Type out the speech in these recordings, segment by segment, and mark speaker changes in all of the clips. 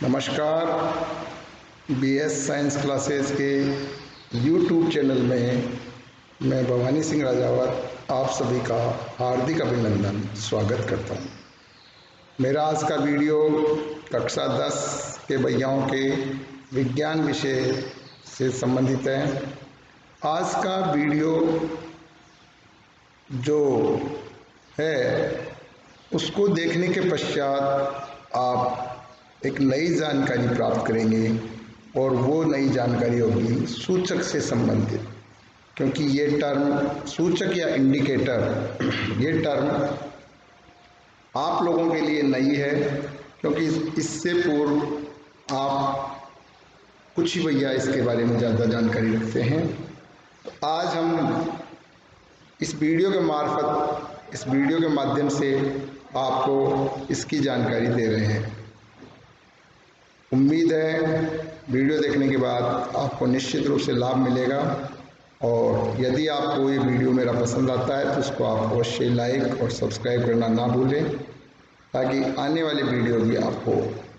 Speaker 1: नमस्कार। BS science classes के YouTube channel में मैं भवानी सिंह राजावत आप सभी का हार्दिक अभिनंदन स्वागत करता हूँ। मेरा आज का वीडियो कक्षा 10 के भैयाओं के विज्ञान विषय से संबंधित है। आज का वीडियो जो है उसको देखने के पश्चात आप एक नई जानकारी प्राप्त करेंगे और वो नई जानकारी होगी सूचक से संबंधित, क्योंकि ये टर्म सूचक या इंडिकेटर ये टर्म आप लोगों के लिए नई है, क्योंकि इससे पूर्व आप कुछ ही भैया इसके बारे में ज़्यादा जानकारी रखते हैं। तो आज हम इस वीडियो के माध्यम से आपको इसकी जानकारी दे रहे हैं। उम्मीद है वीडियो देखने के बाद आपको निश्चित रूप से लाभ मिलेगा, और यदि आपको ये वीडियो मेरा पसंद आता है तो इसको आप अवश्य लाइक और सब्सक्राइब करना ना भूलें, ताकि आने वाले वीडियो भी आपको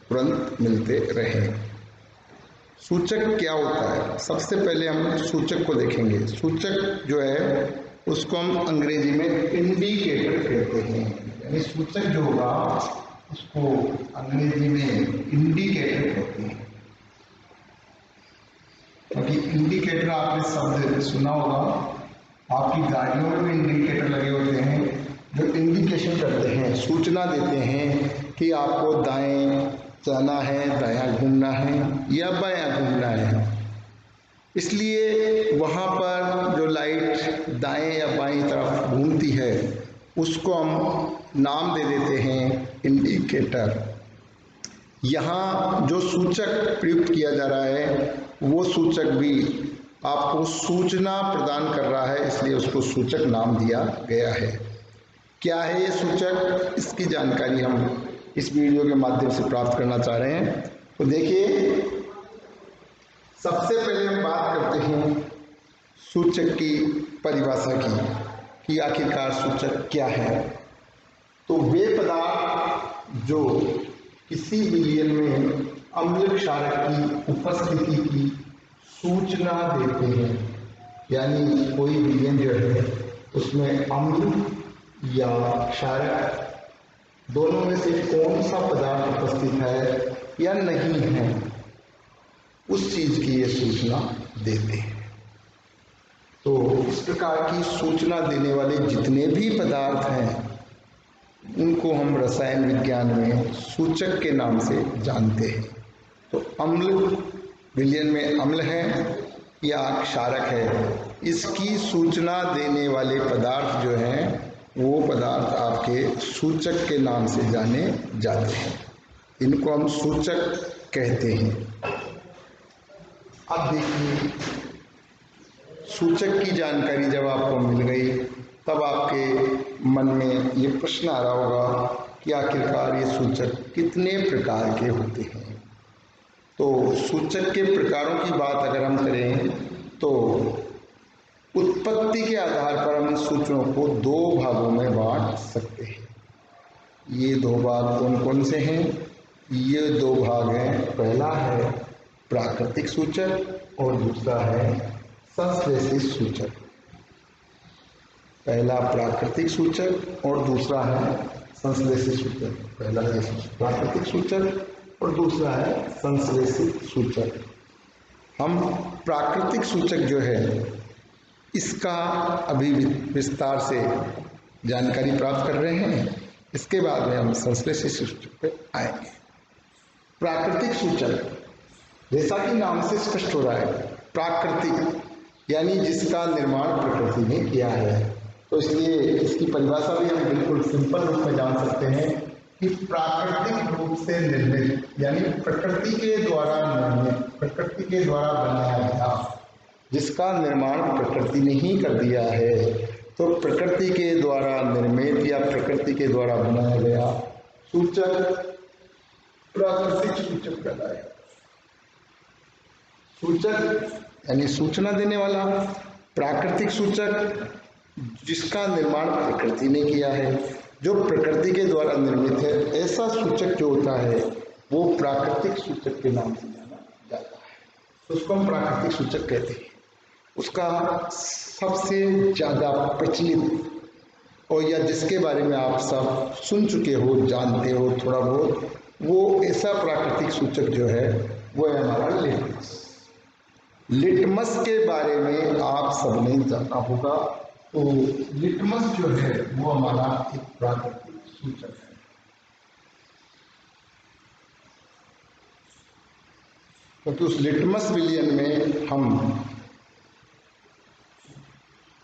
Speaker 1: तुरंत मिलते रहें। सूचक क्या होता है? सबसे पहले हम सूचक को देखेंगे। सूचक जो है उसको हम अंग्रेजी में इंडिकेटर कहते हैं, यानी सूचक जो होगा उसको अंग्रेजी में इंडिकेटर कहते हैं। क्योंकि इंडिकेटर आपने शब्द सुना होगा, आपकी गाड़ियों में भी इंडिकेटर लगे होते हैं जो इंडिकेशन करते हैं, सूचना देते हैं कि आपको दाएं जाना है, दायां घूमना है या बायां घूमना है। इसलिए वहाँ पर जो लाइट दाएं या बाईं तरफ घूमती है उसको हम नाम दे देते हैं इंडिकेटर। यहाँ जो सूचक प्रयुक्त किया जा रहा है वो सूचक भी आपको सूचना प्रदान कर रहा है, इसलिए उसको सूचक नाम दिया गया है। क्या है ये सूचक? इसकी जानकारी हम इस वीडियो के माध्यम से प्राप्त करना चाह रहे हैं। तो देखिए, सबसे पहले हम बात करते हैं सूचक की परिभाषा की आखिरकार सूचक क्या है। तो वे पदार्थ जो किसी विलयन में अम्ल क्षारक की उपस्थिति की सूचना देते हैं, यानी कोई विलयन जो है उसमें अम्ल या क्षारक दोनों में से कौन सा पदार्थ उपस्थित है या नहीं है, उस चीज की ये सूचना देते हैं। तो इस प्रकार की सूचना देने वाले जितने भी पदार्थ हैं उनको हम रसायन विज्ञान में सूचक के नाम से जानते हैं। तो अम्ल विलयन में अम्ल है या क्षारक है, इसकी सूचना देने वाले पदार्थ जो हैं वो पदार्थ आपके सूचक के नाम से जाने जाते हैं। इनको हम सूचक कहते हैं। अब देखिए, सूचक की जानकारी जब आपको मिल गई तब आपके मन में ये प्रश्न आ रहा होगा कि आखिरकार ये सूचक कितने प्रकार के होते हैं। तो सूचक के प्रकारों की बात अगर हम करें तो उत्पत्ति के आधार पर हम सूचकों को दो भागों में बांट सकते हैं। ये दो भाग कौन कौन से हैं? ये दो भाग हैं, पहला है प्राकृतिक सूचक और दूसरा है संश्लेषित सूचक। पहला प्राकृतिक सूचक और दूसरा है संश्लेषित सूचक। पहला है प्राकृतिक सूचक और दूसरा है संश्लेषित सूचक। हम प्राकृतिक सूचक जो है इसका अभी विस्तार से जानकारी प्राप्त कर रहे हैं, इसके बाद में हम संश्लेषित सूचक पे आएंगे। प्राकृतिक सूचक जैसा कि नाम से स्पष्ट हो रहा है, प्राकृतिक यानी जिसका निर्माण प्रकृति ने किया है। तो इसलिए इसकी परिभाषा भी हम बिल्कुल सिंपल रूप में जान सकते हैं कि प्राकृतिक रूप से निर्मित, यानी प्रकृति के द्वारा निर्मित, प्रकृति के द्वारा बनाया गया, जिसका निर्माण प्रकृति ने ही कर दिया है। तो प्रकृति के द्वारा निर्मित या प्रकृति के द्वारा बनाया गया सूचक प्राकृतिक सूचक कहलाएगा। सूचक यानी सूचना देने वाला, प्राकृतिक सूचक जिसका निर्माण प्रकृति ने किया है, जो प्रकृति के द्वारा निर्मित है। ऐसा सूचक जो होता है वो प्राकृतिक सूचक के नाम से जाना जाता है, तो उसको हम प्राकृतिक सूचक कहते हैं। उसका सबसे ज़्यादा प्रचलित और या जिसके बारे में आप सब सुन चुके हो, जानते हो थोड़ा बहुत, वो ऐसा प्राकृतिक सूचक जो है वो है हमारा लिटमस। लिटमस के बारे में आप सबने जाना होगा। तो लिटमस जो है वो हमारा एक प्राकृतिक सूचक है। क्योंकि उस लिटमस विलियन में हम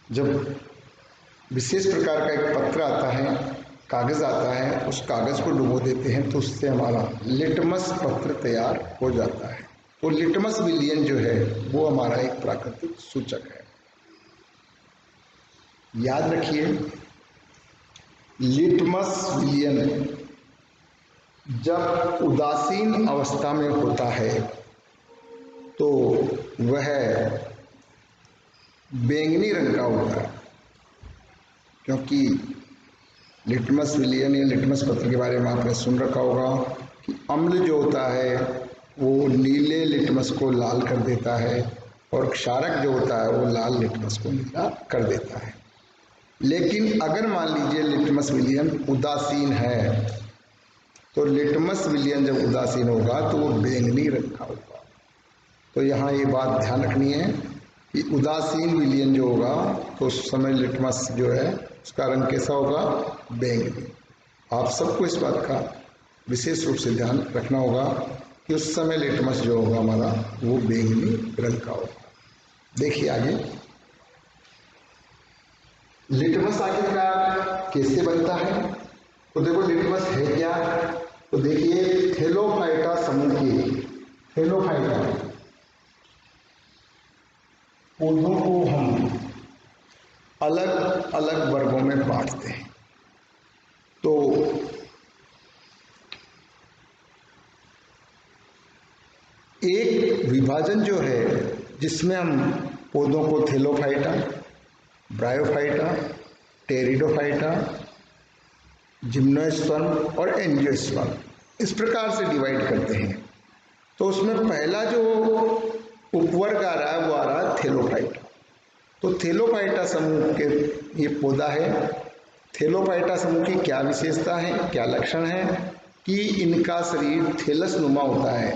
Speaker 1: जब विशेष प्रकार का एक पत्र आता है, कागज आता है, उस कागज को डुबो देते हैं तो उससे हमारा लिटमस पत्र तैयार हो जाता है। तो लिटमस विलियन जो है वो हमारा एक प्राकृतिक सूचक है। याद रखिए, लिटमस विलियन जब उदासीन अवस्था में होता है तो वह बैंगनी रंग का होता है। क्योंकि लिटमस विलियन या लिटमस पत्र के बारे में आपने सुन रखा होगा कि अम्ल जो होता है वो नीले लिटमस को लाल कर देता है और क्षारक जो होता है वो लाल लिटमस को नीला कर देता है। लेकिन अगर मान लीजिए लिटमस विलियन उदासीन है तो लिटमस विलियन जब उदासीन होगा तो वो बैंगनी रंग का होगा। तो यहाँ ये बात ध्यान रखनी है कि उदासीन विलियन जो होगा तो उस समय लिटमस जो है उसका रंग कैसा होगा, बैंगनी। आप सबको इस बात का विशेष रूप से ध्यान रखना होगा कि उस समय लिटमस जो होगा हमारा वो बैंगनी रंग का होगा। देखिए आगे, लिटमस आखिरकार कैसे बनता है? तो देखो लिटमस है क्या? तो देखिए थैलोफाइटा समूह के थैलोफाइटा पौधों को हम अलग अलग वर्गों में बांटते हैं। तो एक विभाजन जो है जिसमें हम पौधों को थैलोफाइटा, ब्रायोफाइटा, टेरिडोफाइटा, जिम्नोस्पर्म और एंजियोस्पर्म इस प्रकार से डिवाइड करते हैं। तो उसमें पहला जो उपवर्ग आ रहा है वो आ रहा है थैलोफाइटा। तो थैलोफाइटा समूह के ये पौधा है। थैलोफाइटा समूह की क्या विशेषता है, क्या लक्षण है कि इनका शरीर थैलस नुमा होता है।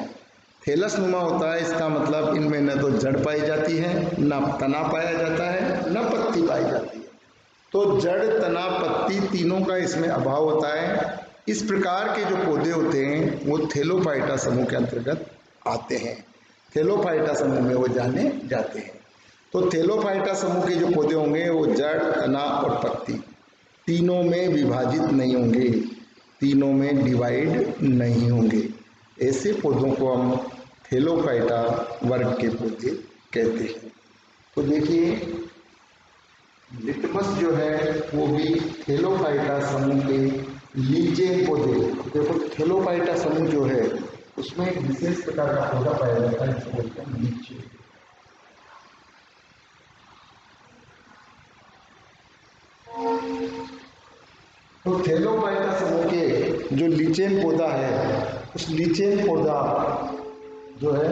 Speaker 1: थैलस नुमा होता है इसका मतलब इनमें न तो जड़ पाई जाती है, न तना पाया जाता है, न पत्ती पाई जाती है। तो जड़, तना, पत्ती तीनों का इसमें अभाव होता है। इस प्रकार के जो पौधे होते हैं वो थैलोफाइटा समूह के अंतर्गत आते हैं, थैलोफाइटा समूह में वो जाने जाते हैं। तो थैलोफाइटा समूह के जो पौधे होंगे वो जड़, तना और पत्ती तीनों में विभाजित नहीं होंगे, तीनों में डिवाइड नहीं होंगे। ऐसे पौधों को हम थैलोफाइटा वर्ग के पौधे कहते हैं। तो देखिए लिटमस जो है वो भी थैलोफाइटा समूह के लीचेन पौधे। देखो थैलोफाइटा समूह जो है उसमें एक विशेष प्रकार का पौधा पाया जाता है जिसको बोलते हैं लीचेन। तो थैलोफाइटा समूह के जो लीचेन पौधा है उस लीचेन पौधा जो है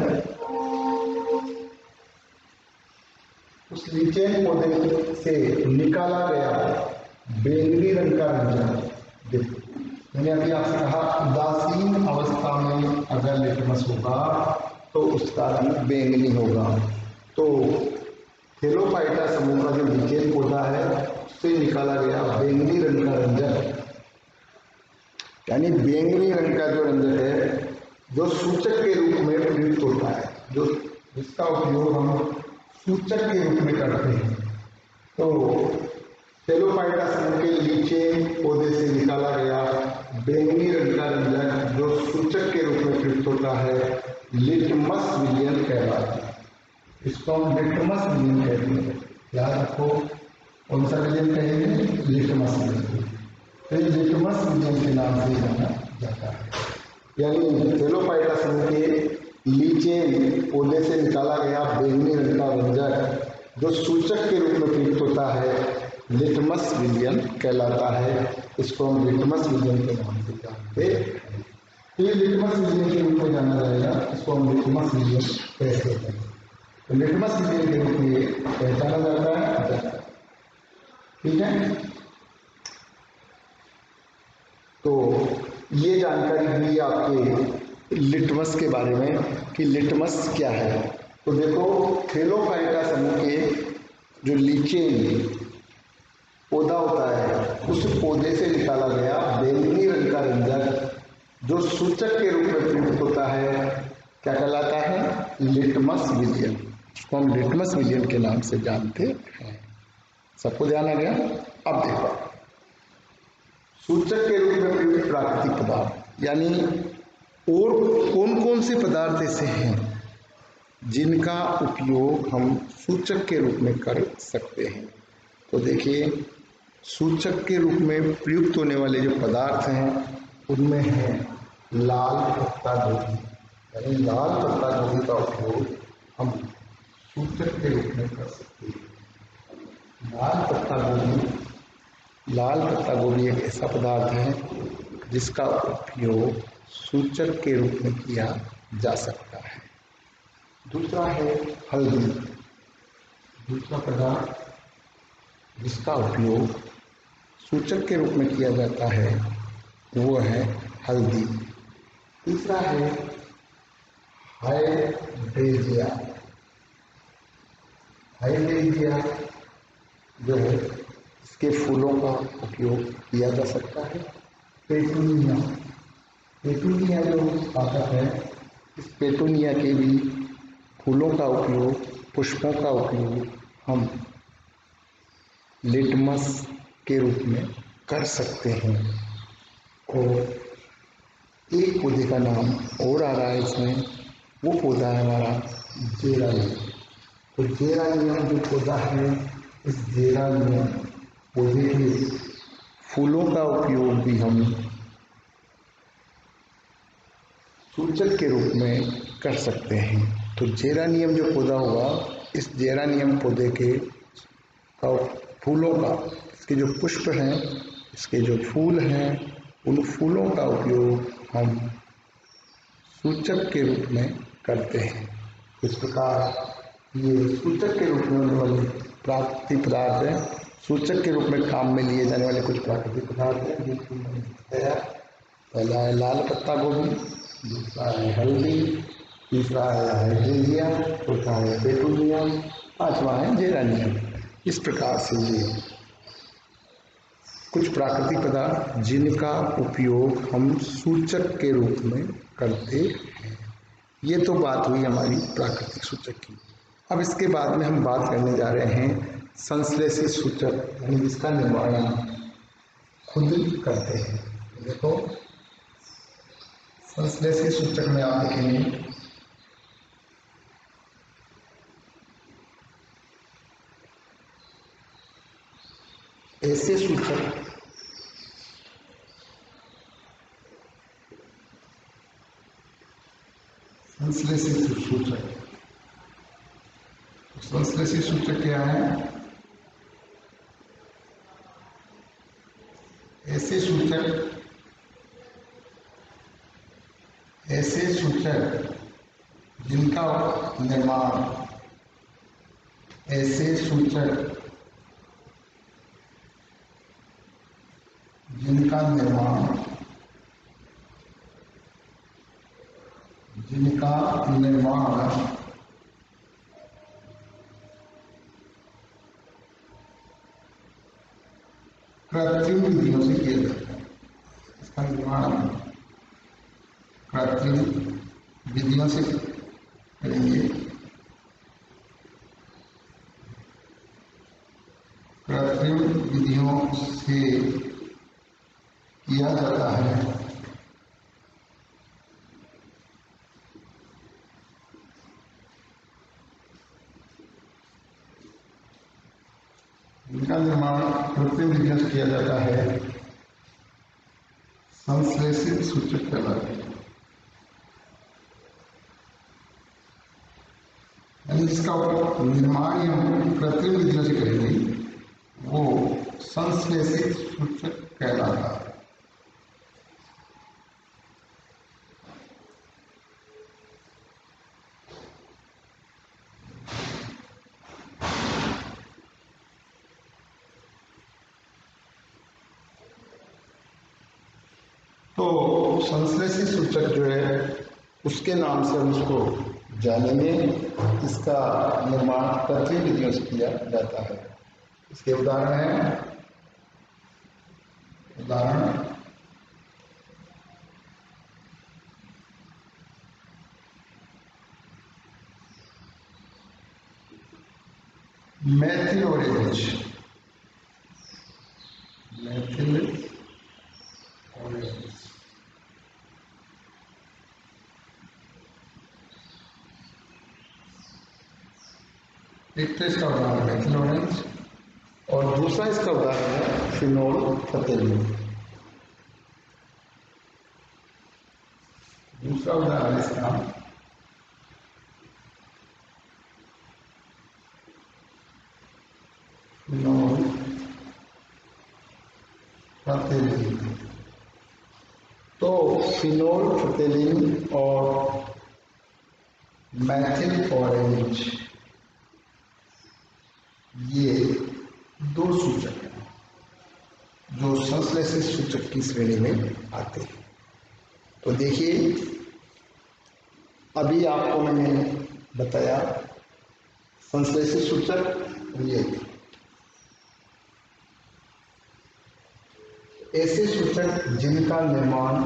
Speaker 1: उस लीचेन पौधे से निकाला गया बैंगनी रंग का रंजन, देखो मैंने अभी आपसे कहा उदासीन अवस्था में अगर लिटमस होगा तो उसका रंग बैंगनी होगा। तो थैलोफाइटा समूह का जो लीचेन पौधा है उससे निकाला गया बैंगनी रंग का रंजन, यानी बैंगनी रंग का जो रंजन है जो सूचक के रूप में प्रयुक्त होता है, जो जिसका उपयोग हम सूचक के रूप में करते हैं। तो थैलोफाइटा समूह के लीचेन पौधे से निकाला गया बैंगनी रंग का रंजन जो सूचक के रूप में प्रयुक्त होता है लिटमस विलियन कहलाता है। इसको हम लिटमस विलियन कहते हैं। याद रखो कौन सा विलियन कहेंगे, लिटमस विलियन। तो ये लिटमस विलियन के नाम से जाना जाता है। यानी थैलोफाइटा समूह के लीचेन पौधे से निकाला गया बैंगनी रंग का रंजन जो सूचक के रूप में प्रयुक्त होता है लिटमस विलियन कहलाता है। इसको हम लिटमस विलियन के नाम से जानते हैं। तो ये लिटमस मीडियम के रूप में जाना जाएगा, इसको हम लिटमस मीडियम कहते हैं। तो लिटमस मीडियम के रूप में पहचाना जाता है। ठीक है, तो ये जानकारी हुई आपके लिटमस के बारे में कि लिटमस क्या है। तो देखो, थैलोफाइटा समूह के जो लीचेन पौधा होता है, उस पौधे से निकाला गया बैंगनी रंग का रंजक जो सूचक के रूप में प्रयुक्त होता है, क्या कहलाता है? लिटमस विलियन। इसको हम लिटमस विलियन के नाम से जानते हैं। सबको ध्यान आ गया? अब देखो, सूचक के रूप में प्रयुक्त प्राकृतिक पदार्थ, यानी और कौन कौन से पदार्थ ऐसे हैं जिनका उपयोग हम सूचक के रूप में कर सकते हैं। तो देखिए, सूचक के रूप में प्रयुक्त होने वाले जो पदार्थ हैं उनमें है लाल पत्ता गोभी, यानी लाल पत्ता गोभी का उपयोग हम सूचक के रूप में कर सकते हैं। लाल पत्ता गोभी एक ऐसा पदार्थ है जिसका उपयोग सूचक के रूप में किया जा सकता है। दूसरा है हल्दी, दूसरा पदार्थ जिसका उपयोग सूचक के रूप में किया जाता है वो है हल्दी। तीसरा है हाइड्रेंजिया। हाइड्रेंजिया जो है, इसके फूलों का उपयोग किया जा सकता है। पेटूनिया, पेटूनिया जो पादप है, इस पेटूनिया के भी फूलों का उपयोग, पुष्पों का उपयोग हम लिटमस के रूप में कर सकते हैं। और एक पौधे का नाम और आ रहा है इसमें, वो पौधा है हमारा जेरानियम। तो जेरानियम जो पौधा है, इस जेरानियम पौधे के फूलों का उपयोग भी हम सूचक के रूप में कर सकते हैं। तो जेरानियम जो पौधा होगा, इस जेरानियम पौधे के फूलों का, इसके जो पुष्प हैं, इसके जो फूल हैं, उन फूलों का उपयोग हम सूचक के रूप में करते हैं। इस प्रकार ये सूचक के रूप में होने वाले प्राकृतिक पदार्थ हैं। सूचक के रूप में काम में लिए जाने वाले कुछ प्राकृतिक पदार्थ हैं जिनको मैंने बताया। पहला है लाल पत्ता गोभी, दूसरा है हल्दी, तीसरा है हाइड्रेंजिया, चौथा है पेटूनिया, पांचवा है जेरानियम। इस प्रकार से ये कुछ प्राकृतिक पदार्थ जिनका उपयोग हम सूचक के रूप में करते हैं। ये तो बात हुई हमारी प्राकृतिक सूचक की। अब इसके बाद में हम बात करने जा रहे हैं संश्लेषित सूचक, यानी जिसका निर्माण हम खुद करते हैं। देखो, संश्लेषित सूचक में आप देखेंगे ऐसे सूचक संश्लेषित सूचक, संश्लेषित सूचक क्या है? ऐसे सूचक जिनका निर्माण, ऐसे सूचक जिनका निर्माण कृत्रिम विधियों से किया जाता है। इसका निर्माण कृत्रिम विधियों से करेंगे। कृत्रिम विधियों से किया जाता है। इनका निर्माण कृत्रिम विधियों से किया जाता है, संश्लेषित सूचक कहलाते हैं। यानी जिसका निर्माण हम कृत्रिम विधियों से करेंगे वो संश्लेषित सूचक कहलाता है। तो संश्लेषी सूचक जो है उसके नाम से हम इसको जानेंगे। इसका निर्माण कृत्रिम विधियों से किया जाता है। इसके उदाहरण हैं, मेथिल ऑरेंज, एक तो इसका उदाहरण मेथिल ऑरेंज और दूसरा इसका उदाहरण है फिनोल फतेलिन। दूसरा उदाहरण इसका फिनोल फतेलिन। तो फिनोल फतेलिन और मेथिल ऑरेंज ये दो सूचक हैं जो संश्लेषी सूचक की श्रेणी में आते हैं। तो देखिए, अभी आपको मैंने बताया संश्लेषी सूचक ये ऐसे सूचक जिनका निर्माण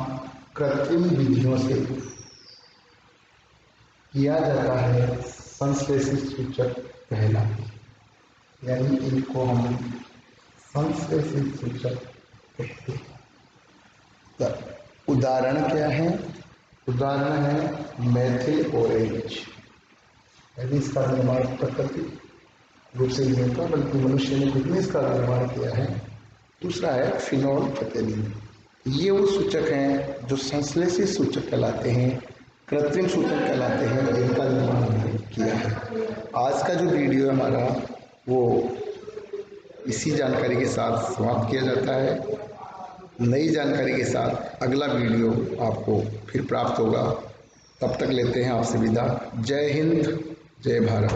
Speaker 1: कृत्रिम विधियों से किया जाता है संश्लेषी सूचक कहलाते हैं। यानी इनको हम संश्लेषी सूचक कहते हैं। उदाहरण क्या है? उदाहरण है मेथिल ऑरेंज। यदि इसका निर्माण प्राकृतिक रूप से नहीं होता बल्कि मनुष्य ने खुद ने इसका निर्माण किया है। दूसरा है फिनोल फतेलिन। ये वो सूचक हैं जो संश्लेषी सूचक कहलाते हैं, कृत्रिम सूचक कहलाते हैं, जिनका निर्माण हमने किया है। आज का जो वीडियो हमारा वो इसी जानकारी के साथ समाप्त किया जाता है। नई जानकारी के साथ अगला वीडियो आपको फिर प्राप्त होगा। तब तक लेते हैं आपसे विदा। जय हिंद, जय भारत।